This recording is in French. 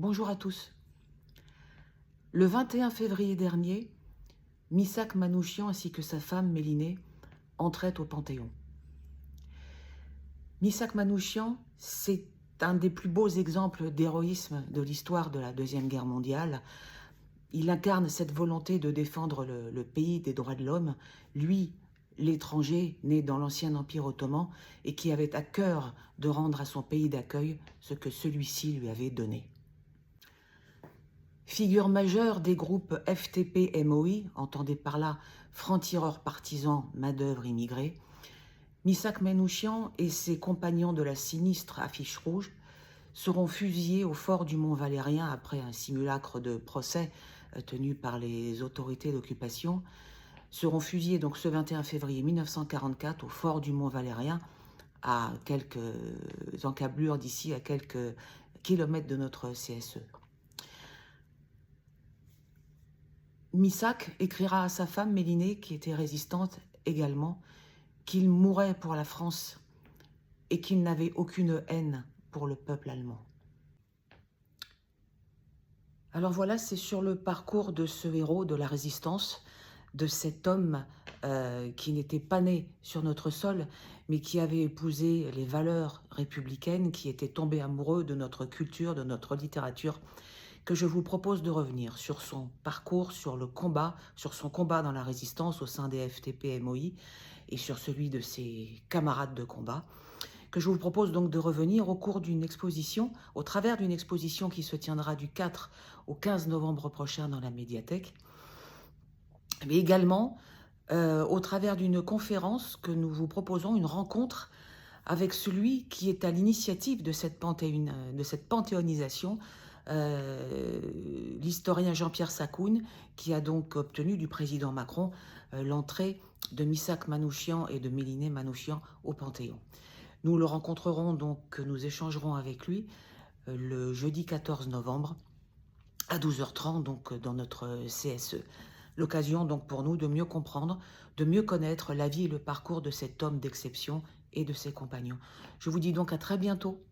Bonjour à tous. Le 21 février dernier, Missak Manouchian ainsi que sa femme Mélinée entraient au Panthéon. Missak Manouchian, c'est un des plus beaux exemples d'héroïsme de l'histoire de la Deuxième Guerre mondiale. Il incarne cette volonté de défendre le pays des droits de l'homme, lui, l'étranger né dans l'ancien Empire ottoman et qui avait à cœur de rendre à son pays d'accueil ce que celui-ci lui avait donné. Figure majeure des groupes FTP-MOI, entendez par là francs-tireurs partisans, main-d'œuvre immigrée, Missak Manouchian et ses compagnons de la sinistre Affiche Rouge seront fusillés au fort du Mont Valérien après un simulacre de procès tenu par les autorités d'occupation, seront fusillés donc ce 21 février 1944 au fort du Mont Valérien, à quelques encablures d'ici, à quelques kilomètres de notre CSE. Missak écrira à sa femme Mélinée, qui était résistante également, qu'il mourait pour la France et qu'il n'avait aucune haine pour le peuple allemand. Alors voilà, c'est sur le parcours de ce héros de la résistance, de cet homme qui n'était pas né sur notre sol, mais qui avait épousé les valeurs républicaines, qui était tombé amoureux de notre culture, de notre littérature, que je vous propose de revenir sur son parcours, sur le combat, sur son combat dans la résistance au sein des FTP-MOI et sur celui de ses camarades de combat, que je vous propose donc de revenir au cours d'une exposition, au travers d'une exposition qui se tiendra du 4 au 15 novembre prochain dans la médiathèque, mais également au travers d'une conférence que nous vous proposons, une rencontre avec celui qui est à l'initiative de cette panthéonisation, l'historien Jean-Pierre Sakoun, qui a donc obtenu du président Macron l'entrée de Missak Manouchian et de Mélinée Manouchian au Panthéon. Nous le rencontrerons donc, nous échangerons avec lui le jeudi 14 novembre à 12h30 donc dans notre CSE. L'occasion donc pour nous de mieux comprendre, de mieux connaître la vie et le parcours de cet homme d'exception et de ses compagnons. Je vous dis donc à très bientôt